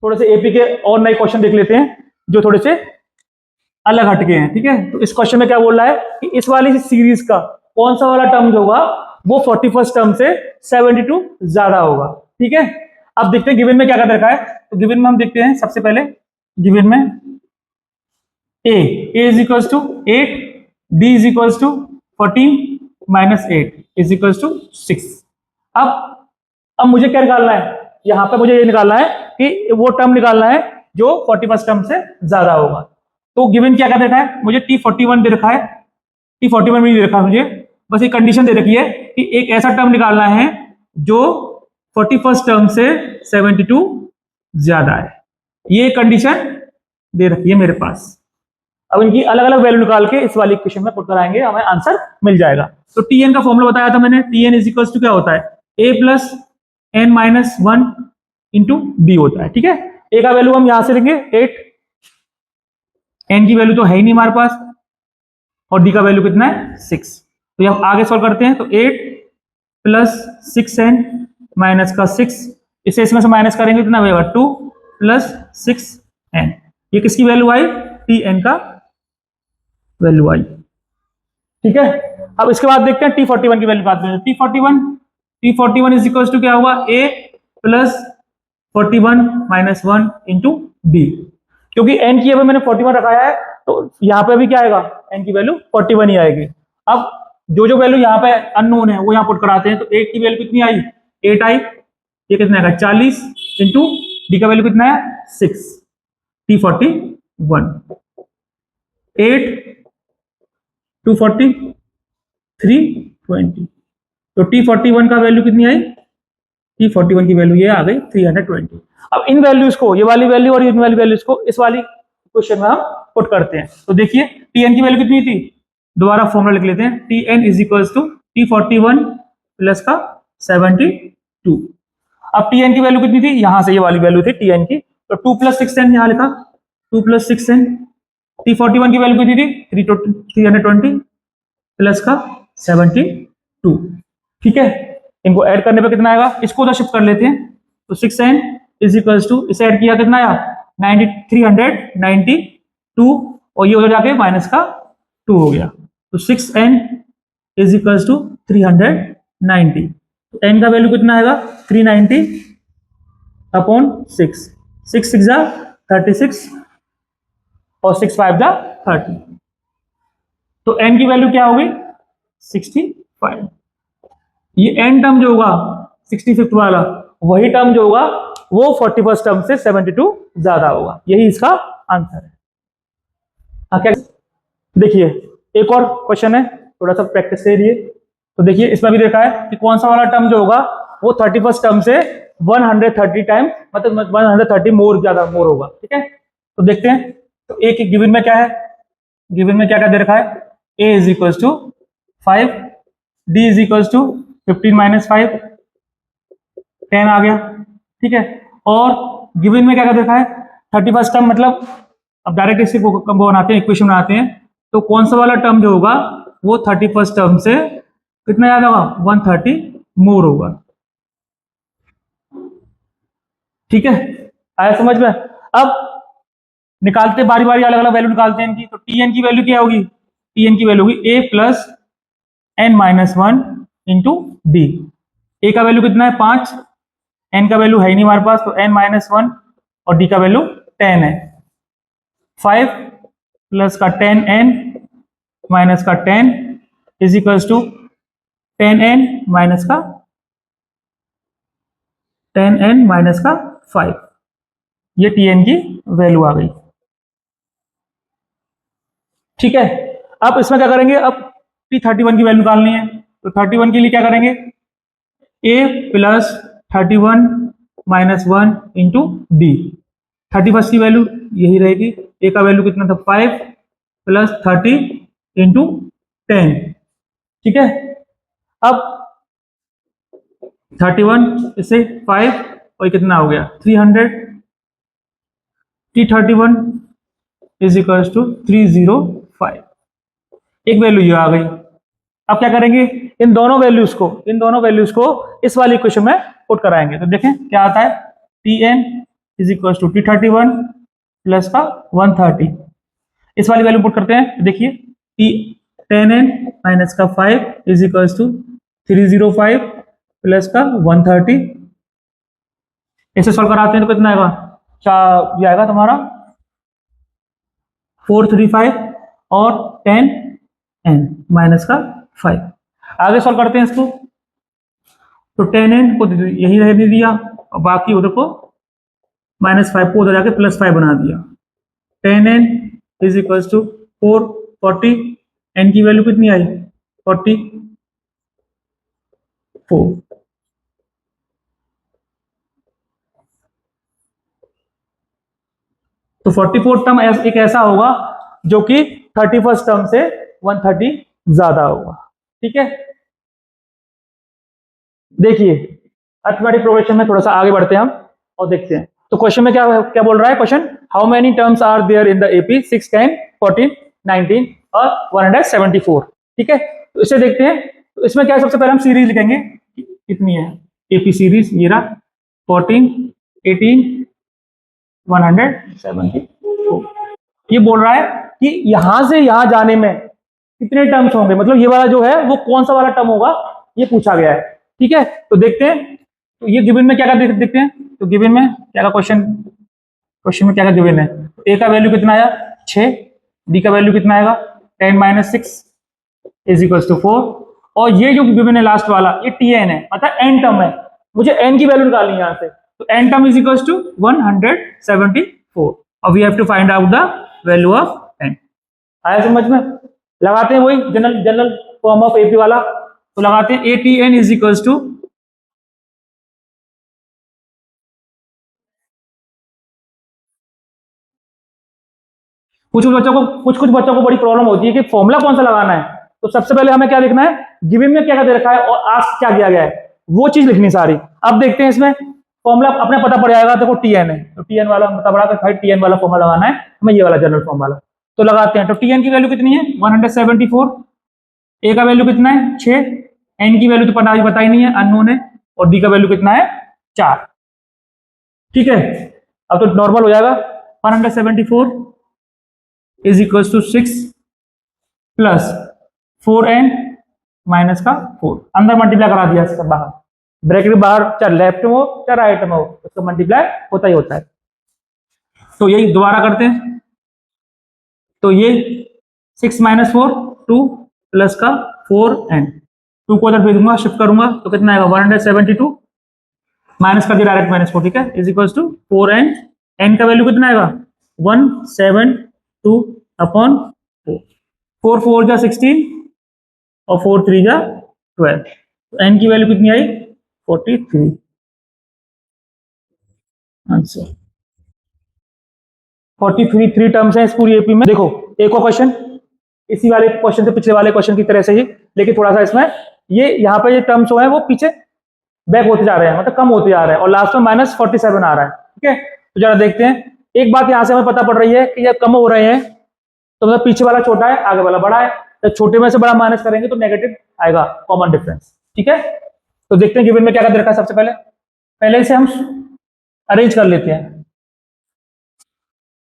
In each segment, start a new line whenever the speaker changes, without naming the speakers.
थोड़े से एपी के और नए क्वेश्चन देख लेते हैं जो थोड़े से अलग हटके हैं। ठीक है, तो इस क्वेश्चन में क्या बोल रहा है कि इस वाली सीरीज का कौन सा वाला टर्म जो होगा वो 41st टर्म से 72 ज्यादा होगा। ठीक है, अब देखते हैं गिवन में क्या क्या रखा है। तो गिवन में हम देखते हैं सबसे पहले गिवन में a is equal to 8, b is equal to 14 minus 8 is equal to 6। अब मुझे क्या निकालना है, यहां पे मुझे ये निकालना है कि वो टर्म निकालना है जो 41st टर्म से ज्यादा होगा। तो गिवन क्या क्या दे रखा है मुझे, T41 दे रखा है, T41 भी दे रखा है मुझे, बस एक कंडीशन दे रखी है कि एक ऐसा टर्म निकालना है जो 41st टर्म से 72 ज्यादा है। ये कंडीशन दे रखी है मेरे पास। अब इनकी अलग अलग वैल्यू निकाल के इस वाली इक्वेशन में पुट कराएंगे, हमें आंसर मिल जाएगा। तो Tn का फॉर्मूला बताया था मैंने, Tn इज इक्वल टू क्या होता है, a plus n minus 1 into b होता है। ठीक है, a का वैल्यू हम यहां से लेंगे 8, n की वैल्यू तो है ही नहीं हमारे पास, और d का वैल्यू कितना है 6। तो हम आगे सॉल्व करते हैं, तो 8 प्लस 6n माइनस का 6, इसे इसमें से माइनस करेंगे कितना होगा 2 प्लस 6n। ये किसकी वैल्यू आई, Tn का वैल्यू आई। ठीक है, अब इसके बाद देखते हैं T41 की वैल्यू बात करें। T41 इज इक्वल टू क्या होगा, a plus 41 minus 1 into b। क्योंकि n की अभी मैंने 41 रखाया है तो यहाँ पे भी क्या आएगा, n की वैल्यू 41 ही आएगी। अब जो वैल्यू यहाँ पे अननोन है वो यहाँ पुट कराते हैं। तो 8 की वैल्यू कितनी आई, 8 आई, ये कितना आएगा 40 इंटू d का वैल्यू कितना है 6, T41 8 240 320। तो T41 का वैल्यू कितनी आई, T41 की वैल्यू ये आ गई 320। अब इन वैल्यूज को, ये वाली वैल्यू और इन वाली वैल्यूज को इस वाली क्वेश्चन में हम पुट करते हैं। तो देखिए Tn की वैल्यू कितनी थी, दोबारा फॉर्मूला लिख लेते हैं, Tn is equal to T41 plus का 72। अब Tn की वैल्यू कितनी थी, यहां से ये वाली वैल्यू थी Tn की, तो 2 प्लस 6n यहां लिखा, 2 प्लस 6n। T41 की वैल्यू कितनी थी 320 प्लस का 72। ठीक है, इनको ऐड करने पे कितना आएगा, इसको तो शिफ्ट कर लेते हैं। तो 6n इज इक्वल टू, इसे ऐड किया कितना आया 392, और ये उधर जाके माइनस का 2 हो गया। तो 6n इज इक्वल टू 390। तो n का वैल्यू कितना आएगा 390 अपॉन 6, 6 6 36 और 6 5 30। तो n की वैल्यू क्या होगी 65। ये n टर्म जो होगा 65 वाला, वही टर्म जो होगा वो 41st टर्म से 72 ज्यादा होगा। यही इसका आंसर है। हाँ, क्या देखिए एक और क्वेश्चन है, थोड़ा सा प्रैक्टिस के लिए। तो देखिए इसमें भी देखा है कि कौन सा वाला टर्म जो होगा वो 31st टर्म से 130 टाइम, मतलब 130 मोर होगा। ठीक है, तो देखते हैं। तो एक गिवन में क्या है, गिवन में क्या क्या दे रखा है, a is equal to 5, d is equal to 15 minus 5, 10 आ गया। ठीक है, और गिवन में क्या क्या देखा है 31st टर्म, मतलब अब डायरेक्ट इसी को बनाते हैं, इक्वेशन बनाते हैं। तो कौन सा वाला टर्म जो होगा वो 31st टर्म से कितना ज्यादा होगा 130 मोर होगा। ठीक है, आया समझ में। अब निकालते बारी बारी अलग अलग वैल्यू निकालते हैं इनकी। तो Tn की वैल्यू क्या होगी, Tn की वैल्यू होगी a plus n minus 1 into D. ए का वैल्यू कितना है 5, n का वैल्यू है ही नहीं हमारे पास, तो n माइनस 1 और d का वैल्यू 10 है। 5 प्लस का 10n माइनस का 10 is equals to 10n minus का 5। ये Tn की वैल्यू आ गई। ठीक है, अब इसमें क्या करेंगे, अब T31 की वैल्यू निकालनी है। तो 31 के लिए क्या करेंगे, a plus 31 minus 1 into D. 31 की वैल्यू यही रहेगी, a का वैल्यू कितना था 5 प्लस 30 इंटू 10। ठीक है, अब 31 इसे 5 और कितना हो गया 300। T31 is equal to 305। एक वैल्यू ये आ गई। अब क्या करेंगे, इन दोनों वैल्यूज को इस वाली इक्वेशन में पुट कराएंगे। तो देखें क्या आता है, Tn is equal to T31 plus का 130। इस वाली वैल्यू पुट करते हैं, देखिए T10n माइनस का 5 इज इक्वल टू 305 प्लस का 130। इसे सॉल्व कराते हैं तो कितना आएगा, ये आएगा तुम्हारा 435 और 10n माइनस का 5। आगे सॉल्व करते हैं इसको, तो 10n को यही रहने दिया और बाकी उधर को -5 को उधर जाके +5 बना दिया। 10n is equal to 440, n की वैल्यू कितनी आई 44। तो 44 टर्म एक ऐसा होगा जो कि 31st टर्म से 130 ज्यादा होगा। ठीक है, देखिए अर्थमेटिक प्रोग्रेशन में थोड़ा सा आगे बढ़ते हैं हम और देखते हैं। तो क्वेश्चन में क्या क्या बोल रहा है question, how many terms are there in the AP 6, 10, 14, 19 और 174। ठीक है, तो इसे देखते हैं। तो इसमें क्या है, सबसे पहले हम सीरीज लिखेंगे, कितनी है एपी सीरीज, ये रहा 14, 18, 174। ये बोल रहा है कि यहां से यहां जाने में कितने टर्म्स होंगे, मतलब ये वाला जो है वो कौन सा वाला टर्म होगा, ये पूछा गया है। ठीक है, तो देखते हैं। तो ये गिवन में क्या क्या देखते हैं। तो गिवन में क्या का क्वेश्चन में क्या क्या गिवन है। तो ए का वैल्यू कितना आया 6, डी का वैल्यू कितना आएगा 10 - 6 इज इक्वल टू 4, और ये जो गिवन है लास्ट वाला ये Tn है, मतलब n टर्म है, मुझे n की वैल्यू निकालनी है यहाँ से। तो n term is equal to 174 और we have to find out the value of n। आया समझ में, लगाते हैं वही जनरल फॉर्म ऑफ एपी वाला। तो लगाते हैं ATN इज इक्वल टू कुछ बच्चों को बड़ी प्रॉब्लम होती है कि फॉर्मूला कौन सा लगाना है। तो सबसे पहले हमें क्या लिखना है, गिवन में क्या क्या दे रखा है और आस्क क्या किया गया है, वो चीज लिखनी सारी। अब देखते हैं इसमें फॉर्मूला अपने पता पड़ जाएगा। देखो Tn है, तो Tn वाला पता पड़ा, भाई Tn वाला फॉर्मूला लगाना है हमें, ये वाला जनरल फॉर्म वाला। तो लगाते हैं। तो Tn की वैल्यू कितनी है 174, ए का वैल्यू कितना है 6, एन की वैल्यू तो पता ही नहीं है, अननोन है, और डी का वैल्यू कितना है 4। ठीक है, अब तो नॉर्मल हो जाएगा। 174 is equal to 6 plus 4n minus का 4, अंदर मल्टीप्लाई करा दिया इसका बाहर, ब्रैकेट बाहर, चाहे लेफ्ट में हो चाहे राइट में हो, उसका मल्टीप्लाई होता ही होता है। तो यही दोबारा करते हैं। तो ये 6 - 4 2 प्लस का 4n, 2 को उधर भेजूंगा, शिफ्ट करूंगा तो कितना आएगा 172 माइनस कर दिया डायरेक्ट -4। ठीक है, is equal to 4n, n का वैल्यू कितना आएगा 172 अपॉन 4 4 जा 16 और 4 3 जा 12। तो n की वैल्यू कितनी आई 43 आंसर। 43 3 टर्म्स हैं इस पूरी एपी में। देखो एक और क्वेश्चन इसी वाले क्वेश्चन से, पिछले वाले क्वेश्चन की तरह से ही, लेकिन थोड़ा सा इसमें ये यहाँ पे ये टर्म्स जो है वो पीछे बैक होते जा रहे हैं, मतलब कम होते जा रहे हैं, और लास्ट में -47 आ रहा है। ठीक है, तो जरा देखते हैं। एक बात यहाँ से हमें पता पड़ रही है कि ये कम हो रहे हैं, तो मतलब पीछे वाला छोटा है आगे वाला बड़ा है, तो छोटे में से बड़ा माइनस करेंगे तो नेगेटिव आएगा, कॉमन डिफरेंस। ठीक है, तो देखते हैं गिवन में क्या क्या दे रखा है। सबसे पहले इसे हम अरेंज कर लेते हैं।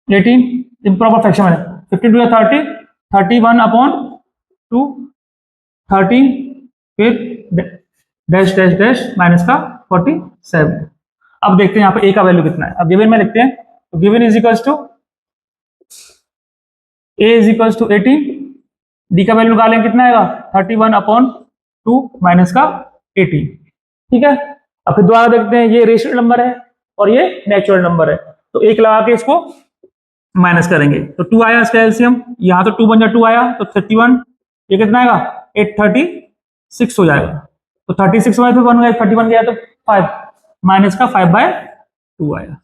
18 इम्प्रॉपर फ्रैक्शन में 15 टू 30, 31 अपॉन 2, 13 फिर डैश डैश डैश माइनस का 47। अब देखते हैं यहाँ पे ए का वैल्यू कितना है। अब गिवन में लिखते हैं, तो given is equals to A is equals to 18, D का वैल्यू निकालें कितना आएगा 31 अपॉन 2 माइनस का 18। ठीक है, अब फिर दोबारा देखते हैं, ये रेशनल नंबर है और ये नेचुरल नंबर है, तो एक लगा के इसको माइनस करेंगे तो 2 आया इसका एलसीएम, यहाँ तो 2 बन जाए 2 आया तो 31, ये कितना आएगा 836 हो जाएगा। तो 36 में तो 1 गया, 31 गया तो 5 माइनस का 5/2 आया।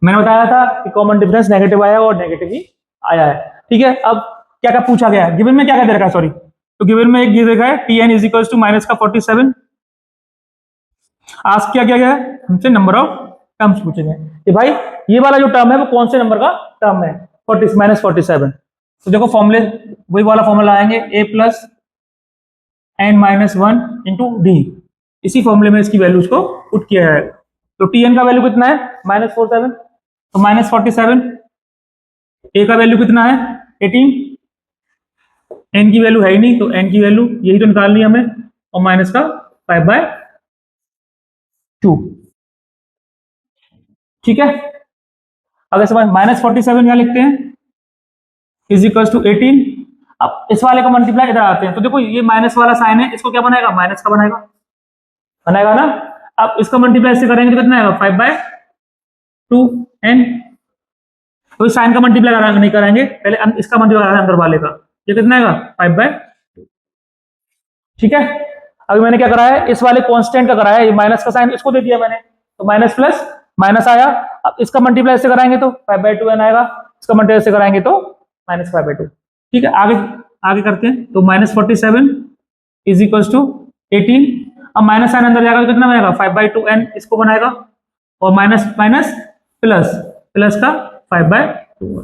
मैंने बताया था कि कॉमन डिफरेंस नेगेटिव आया और नेगेटिव ही आया है। ठीक है, अब क्या क्या पूछा गया है, गिवन में क्या क्या दे रखा है, सॉरी, तो गिवन में एक ये देखा है Tn is equal to minus का 47। आज क्या किया गया है, हमसे नंबर ऑफ टर्म्स पूछे गए कि भाई ये वाला जो टर्म है वो कौन से नंबर का टर्म है, -47। तो देखो फॉर्मूले वही वाला फॉर्मूला आएंगे, a plus n-1 into D, इसी फॉर्मूले में इसकी वैल्यूज को पुट किया जाएगा। तो Tn का वैल्यू कितना है -47, तो -47, ए का वैल्यू कितना है 18, एन की वैल्यू है ही नहीं, तो एन की वैल्यू यही तो निकालनी है हमें, और माइनस का 5/2। ठीक है, अगर समझ -47 यहाँ लिखते हैं इज इक्वल टू 18। अब इस वाले का मल्टीप्लाई इधर आते हैं, तो देखो ये माइनस वाला साइन है, इसको क्या बनाएगा, माइनस का बनाएगा ना। अब इसका मल्टीप्लाई से करेंगे तो कितना आएगा 5/2n। तो साइन का मल्टीप्लाई नहीं करेंगे, पहले इसका मल्टीप्लाई करेंगे अंदर वाले का, ये कितना आएगा 5/2। ठीक है, अभी मैंने क्या करा है, इस वाले कांस्टेंट का कराया है, ये माइनस का साइन इसको दे दिया मैंने, तो माइनस प्लस माइनस आया। अब इसका मल्टीप्लाई से कराएंगे तो 5/2n आएगा, इसका मल्टीप्लाई से कराएंगे तो -5/2। ठीक है, आगे आगे करते हैं, तो -47 इज इक्वल टू 18। अब माइनस साइन अंदर जाएगा तो कितना बनेगा 5/2n, इसको बनाएगा, और माइनस माइनस प्लस प्लस का 5/2।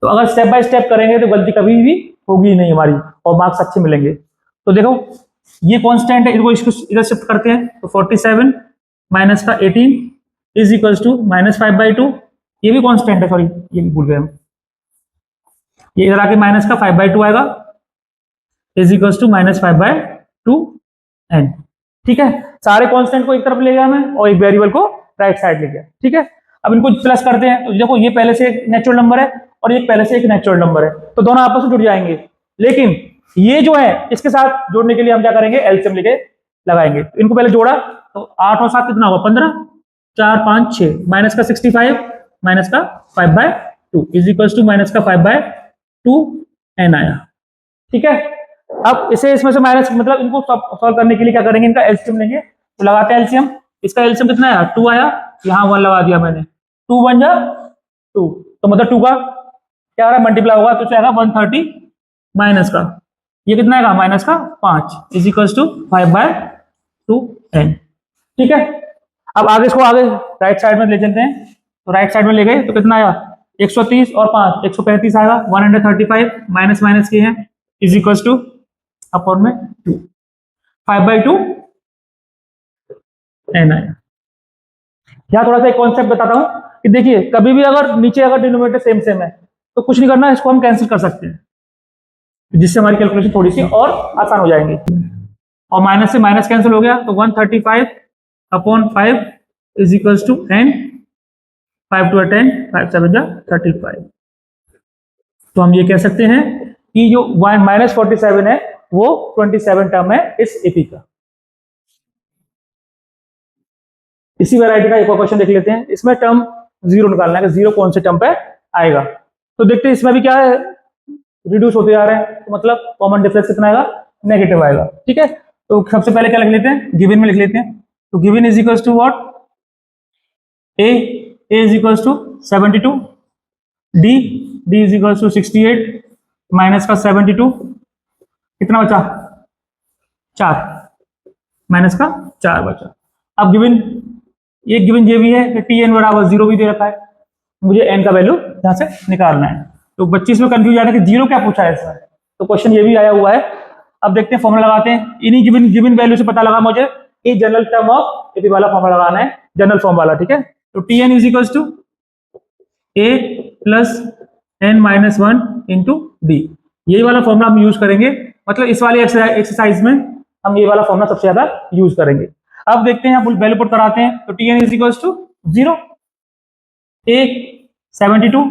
तो अगर स्टेप बाय स्टेप करेंगे तो गलती कभी भी होगी नहीं हमारी, और मार्क्स अच्छे मिलेंगे। तो देखो ये कांस्टेंट है, इसको इधर शिफ्ट करते हैं, तो 47 माइनस का 18 इज इक्वल टू -5/2। ये भी कांस्टेंट है, सॉरी ये भी भूल गए हम, ये इधर आके माइनस का 5/2 आएगा इज इक्वल टू -5/2n। ठीक है, सारे कांस्टेंट को एक तरफ ले गया मैं, और एक वेरिएबल को राइट साइड ले गया। ठीक है, अब इनको प्लस करते हैं, तो देखो ये पहले से एक नेचुरल नंबर है और ये पहले से एक नेचुरल नंबर है, तो दोनों आपस में जुड़ जाएंगे। लेकिन ये जो है इसके साथ जोड़ने के लिए हम क्या करेंगे, एलसीएम लेके लगाएंगे। तो इनको पहले जोड़ा तो 8 और 7 कितना होगा 15, 4 5 6, माइनस का 65 माइनस का 5/2 इज इक्वल टू माइनस का 5/2n आया। ठीक है, अब इसे इसमें से माइनस, मतलब इनको सॉल्व करने के लिए क्या करेंगे, इनका एलसीएम लेंगे। तो लगाते हैं एलसीएम, इसका एलसीएम कितना आया 2 आया, यहाँ 1 लगा दिया मैंने, 2 1 जा 2, तो मतलब 2 का क्या आ रहा है मल्टीप्लाई होगा, तो आएगा 130 माइनस का ये कितना आएगा माइनस का 5 इज इक्वल टू 5/2n। ठीक है, अब आगे इसको आगे राइट साइड में ले चलते हैं, तो राइट साइड में ले गए तो कितना आया 130 और 5 135 आएगा, 135 माइनस माइनस के हैं इज इक्वल टू अपॉन में 2, 5/2n आया। यहाँ थोड़ा सा एक कॉन्सेप्ट बताता हूँ कि देखिए कभी भी अगर नीचे अगर डिनोमिनेटर सेम सेम है तो कुछ नहीं करना, इसको हम कैंसिल कर सकते हैं, जिससे हमारी कैलकुलेशन थोड़ी सी और आसान हो जाएंगी। और माइनस से माइनस कैंसिल हो गया, तो 135 upon 5 is equal to n, 5 2 10, 5 7 35। तो हम ये कह सकते हैं कि जो -47 है वो 27 टर्म है इस एपी का। इसी वैरायटी का एक और क्वेश्चन देख लेते हैं, इसमें टर्म 0 निकालना है कि 0 कौन से टर्म पे आएगा। तो देखते हैं इसमें भी क्या है, रिड्यूस होते जा रहे हैं, तो मतलब कॉमन डिफरेंस कितना आएगा, नेगेटिव आएगा। ठीक है, तो सबसे पहले क्या लिख लेते हैं, गिवन में लिख लेते हैं। तो given is equal to what, A is equal to 72, D is equal to 68 minus का 72 कितना बचा 4, माइनस का 4 बचा। अब गिवन ये गिवन ये भी है कि टी एन बराबर 0 भी दे रखा है, मुझे एन का वैल्यू यहां से निकालना है। तो 25 में कंफ्यूज आ रहा है कि 0 क्या पूछा है इसमें, तो क्वेश्चन ये भी आया हुआ है। अब देखते हैं फॉर्मूला लगाते हैं, इन्हीं गिवन वैल्यू से पता लगा मुझे ये जनरल टर्म ऑफ एपी वाला फॉर्मूला लगाना है, जनरल फॉर्म वाला। ठीक है, तो T N is equal to A plus N minus 1 into D, यही वाला फॉर्मूला हम यूज करेंगे, मतलब इस वाले एक्सरसाइज में हम ये वाला फॉर्मूला सबसे ज्यादा यूज करेंगे। अब देखते हैं वैल्यू पुट कराते हैं, तो T N is equal to 0, A 72,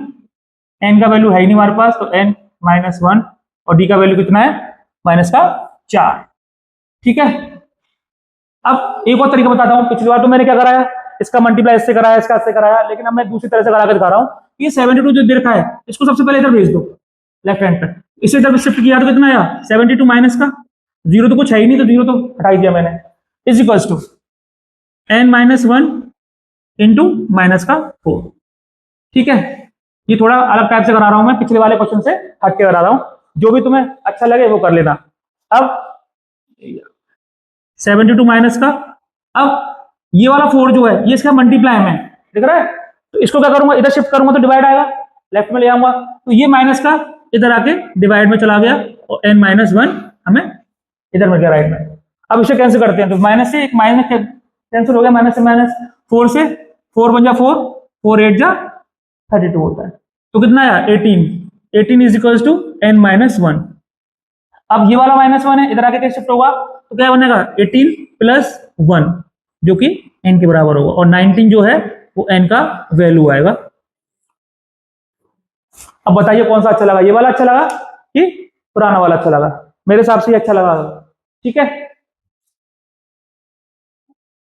N का वैल्यू है ही नहीं हमारे पास, तो एन माइनस 1 और डी का वैल्यू कितना है माइनस का 4। ठीक है, अब एक और तरीका बताता हूं, पिछली बार तो मैंने क्या कराया, इसका मल्टीप्लाई इससे कराया, इसका इससे कराया, लेकिन अब मैं दूसरी तरह से करा के दिखा रहा हूं। ये 72 जो दे रखा है इसको सबसे पहले इधर भेज दो लेफ्ट हैंड पे, इसे इधर शिफ्ट किया तो कितना आया 72 माइनस का 0 तो कुछ है ही नहीं, तो 0 तो हटा दिया मैंने, is equals to N minus 1 into minus का 4। ठीक है, ये थोड़ा अलग टाइप से करा रहा हूं मैं, पिछले वाले क्वेश्चन से हट के करा रहा हूं, जो भी तुम्हें अच्छा लगे वो कर लेना। अब 72 माइनस का, अब ये वाला 4 जो है ये इसका मल्टीप्लाई में दिख रहा है, तो इसको क्या करूंगा इधर शिफ्ट करूंगा तो डिवाइड आएगा, लेफ्ट में ले आऊंगा, तो ये माइनस का इधर आके डिवाइड में चला गया और n माइनस 1 हमें इधर मिल गया राइट में। अब इसे कैंसिल करते हैं, तो माइनस से एक माइनस कैंसिल हो गया, माइनस से माइनस, 4 से 4 बन जा 4, 4 8 जा 32 होता है। तो कितना आया 18, 18 is equals to n minus 1। अब ये वाला -1 है, इधर आके क्या शिफ्ट होगा, तो क्या बनेगा 18 प्लस 1 जो कि n के बराबर होगा, और 19 जो है वो n का वैल्यू आएगा। अब बताइए कौन सा अच्छा लगा, ये वाला अच्छा लगा कि पुराना वाला अच्छा लगा? मेरे हिसाब से ये अच्छा लगा। ठीक है,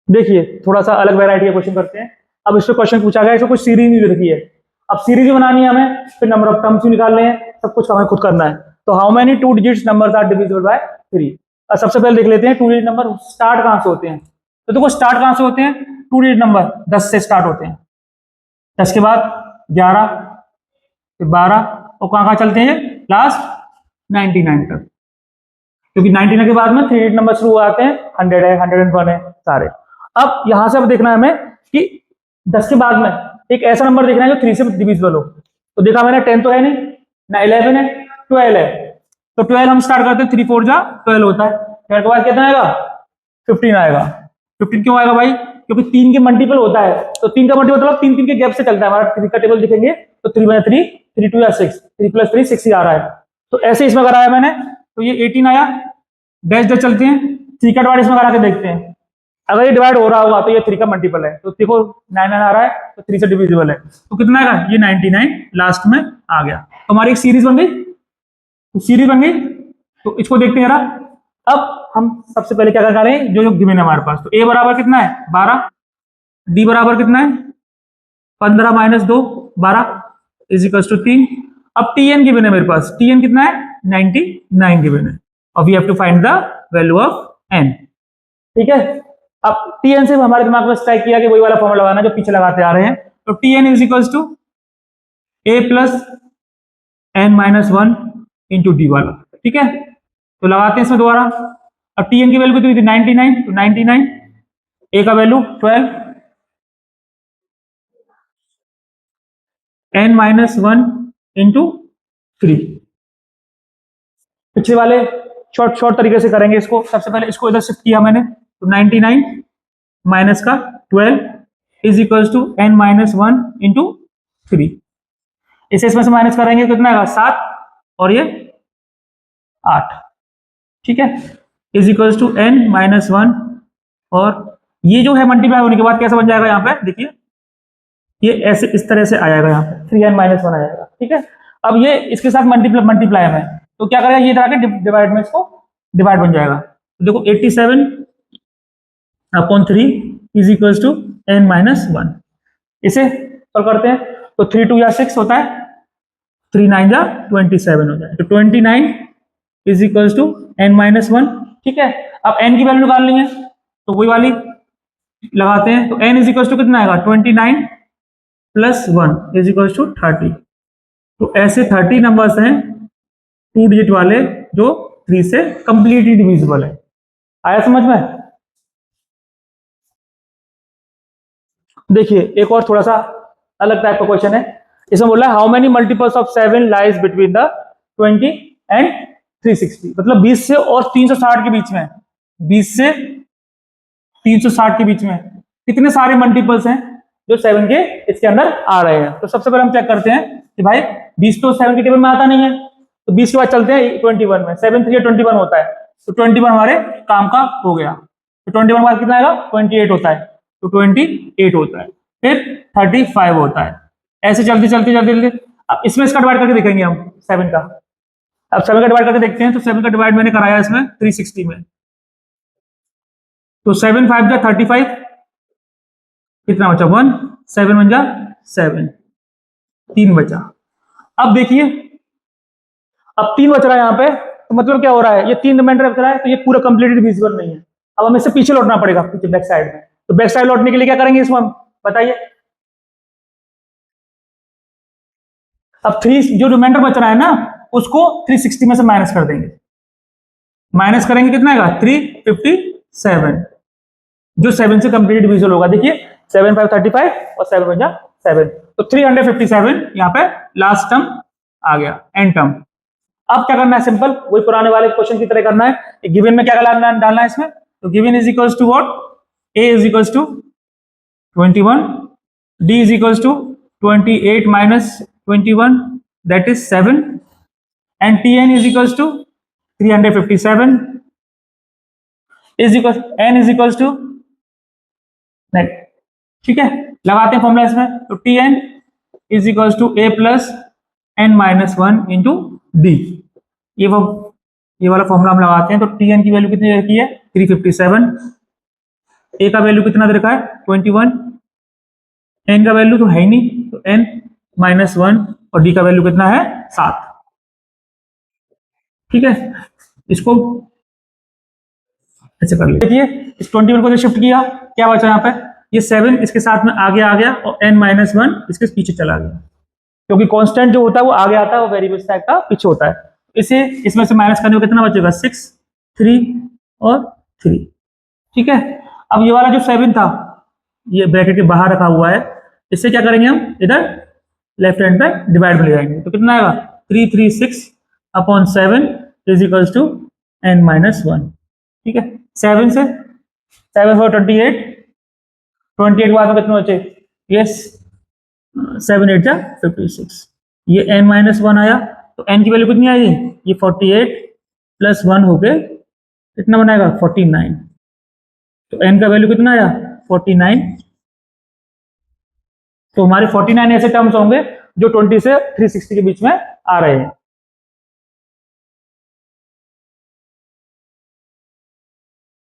देखिए थोड़ा सा अलग वैरायटी का क्वेश्चन करते हैं। अब इससे क्वेश्चन पूछा गया, इसमें कुछ सीरीज नहीं रखी है। अब सीरीज बनानी है हमें, फिर नंबर ऑफ टर्म्स भी निकालने हैं, सब कुछ हमें खुद करना है। तो how many 2 digits numbers are divisible by 3? सबसे पहले देख लेते हैं 2 डिजिट नंबर स्टार्ट कहां से होते हैं। तो देखो स्टार्ट कहां से होते हैं, 2 डिजिट नंबर 10 से स्टार्ट होते हैं, 10 के बाद 11, फिर 12, और कहां कहां चलते हैं लास्ट 99 तक, क्योंकि 99 के बाद में 3 डिजिट नंबर शुरू हो जाते हैं, 100 है, 101 है सारे। अब यहां से अब देखना है हमें कि 10 के बाद में एक ऐसा नंबर देखना है जो 3 से डिविजिबल हो। तो देखा मैंने 10 तो है नहीं ना, 11 है, 12 है। तो 12 हम स्टार्ट करते हैं, 3 4 जा 12 होता है। 12 के बाद कितना आएगा 15 आएगा। 15 क्यों आएगा भाई, क्योंकि 3 के मल्टीपल होता है, तो 3 का मल्टीपल मतलब 3 3 के गैप से चलता है हमारा। 3 का टेबल दिखेंगे तो 3 1 3, 3 2 या 6, 3 + 3 6 ही आ रहा है। तो ऐसे इसमें कराया मैंने, तो ये 18 आया। डैश डैश चलते हैं, 3 का डिवाइड इसमें करा के देखते हैं। अगर ये डिवाइड हो रहा होगा तो ये 3 का मल्टीपल है, तो देखो 9 9 आ रहा है, तो 3 से डिविजिबल है, तो कितना आएगा ये 99 लास्ट में आ गया। तो हमारी एक सीरीज बन गई, तो सीरीज बन गई। तो इसको देखते हैं जरा। अब हम सबसे पहले क्या करें, जो जो गिवन है हमारे पास, तो a बराबर कितना है 12, d बराबर कितना है 15 - 2 12 इज इक्वल्स टू 3। अब tn गिवन है मेरे पास, tn कितना है 99 गिवन है, और we have to find the value of n। ठीक है, अब tn से हमारे दिमाग में स्ट्राइक किया कि वही वाला फॉर्मूला लगाना जो पीछे लगाते आ रहे हैं। तो tn is equals to a plus n minus 1 into D वाला। ठीक है, तो लगाते हैं इसमें दोबारा। अब tn की वैल्यू कितनी थी 99, तो 99, a का वैल्यू 12, n माइनस 1 इंटू 3। पिछले वाले शॉर्ट तरीके से करेंगे इसको। सबसे पहले इसको इधर शिफ्ट किया मैंने, तो 99 माइनस का 12 is equals to n minus 1 into 3। इसे इसमें से माइनस करेंगे कितना आएगा 7, और ये 8। ठीक है, is equals to n minus 1, और ये जो है मल्टीप्लाई होने के बाद कैसा बन जाएगा, यहाँ पे देखिए ये ऐसे इस तरह से आ जाएगा, यहाँ पे 3n माइनस 1 आ जाएगा। ठीक है, अब ये इसके साथ मल्टीप्लाई है, तो क्या करेगा ये इधर आके डिवाइड में इसको डिवाइड बन जाएगा। तो देखो 87/3 is equals to n minus 1। इसे सॉल्व करते हैं, तो 3 2 या 6 होता है, 3 9 जा 27 हो जाए, तो 29 is equals to n minus 1। ठीक है, अब n की वैल्यू निकाल लेंगे, तो वही वाली लगाते हैं। तो n इज इक्वल्स टू कितना आएगा 29 प्लस 1 इज इक्वल्स टू 30। तो ऐसे 30 नंबर्स हैं 2 डिजिट वाले जो 3 से कंप्लीटली डिविजिबल है। आया समझ में? देखिए एक और थोड़ा सा अलग टाइप का क्वेश्चन है। इसमें बोला है how many multiples of 7 lies between the 20 and 360, मतलब 20 से और 360 के बीच में, 20 से 360 के बीच में कितने सारे मल्टीपल्स हैं जो 7 के इसके अंदर आ रहे हैं। तो सबसे पहले हम चेक करते हैं कि भाई 20 तो 7 के टेबल में आता नहीं है, तो 20 के बाद चलते हैं 21 में, 7 3 21 होता है, तो 21 हमारे काम का हो गया। तो 21 बाद कितना आएगा 28 होता है, तो 28 होता है, फिर 35 होता है, ऐसे चलते चलते चलते चलते। अब इसमें इसका डिवाइड करके देखेंगे हम 7 का। अब 7 का डिवाइड करके देखते हैं, तो 7 का डिवाइड मैंने कराया इसमें 360 में, तो 7 5 जा 35, कितना बचा 1, 7 1 जा 7, 3 बचा। अब देखिए अब 3 बच रहा है यहाँ पे, तो मतलब क्या हो रहा है, ये 3 रिमाइंडर बच रहा है, तो ये पूरा कंप्लीटली डिविजिबल नहीं है। अब हमें इससे पीछे लौटना पड़ेगा, पीछे बैक साइड में। तो बैक साइड लौटने के लिए क्या करेंगे इसमें हम, बताइए। अब 3 जो रिमाइंडर बच रहा है ना, उसको 360 में से माइनस कर देंगे। माइनस करेंगे कितना आएगा 357, जो 7 से कंप्लीट डिविजिबल होगा। देखिए 7 5 35 और 7 1 जा 7, तो 357 यहाँ पे लास्ट टर्म आ गया, एंड टर्म। अब क्या करना है, सिंपल वही पुराने वाले क्वेश्चन की तरह करना है। गिवन में क्या डालना है इसमें, तो given is equals to what, a is equals to 21, d is equals to 28 minus 21, that is 7, and Tn is equals to 357 is equals n is equals to नहीं, ठीक है, लगाते हैं फॉर्मूला इसमें। तो Tn is equals to a plus n minus 1 into D. ये वाला formula हम लगाते हैं। तो Tn की वैल्यू कितनी रखी है 357, a का वैल्यू कितना दे रखा है 21, n का वैल्यू तो है ही नहीं, तो n माइनस 1 और d का वैल्यू कितना है 7। ठीक है, इसको ऐसे कर लीजिए। देखिए इस 21 को शिफ्ट किया, क्या बचा यहाँ पे, ये 7 इसके साथ में आगे आ गया और n माइनस 1 इसके पीछे चला गया, क्योंकि कांस्टेंट जो होता है वो आगे आता है, वो वेरिएबल टाइप का पीछे होता है। इसे इसमें से माइनस करने में कितना बचेगा 6, 3 और 3। ठीक है, अब ये वाला जो 7 था ये ब्रैकेट के बाहर रखा हुआ है, इससे क्या करेंगे हम इधर लेफ्ट हैंड पे डिवाइड में ले जाएंगे। तो कितना आएगा 336 upon 7 is equals to n minus 1। ठीक है, 7 से 7 4 28, 28 के बाद में कितना बचे, यस 7 8 जा 56, ये n माइनस 1 आया। तो n की वैल्यू कितनी आई, ये 48 प्लस 1 हो गए कितना बनाएगा 49। तो n का वैल्यू कितना आया 49। तो हमारे 49 ऐसे टर्म्स होंगे जो 20 से 360 के बीच में आ रहे हैं।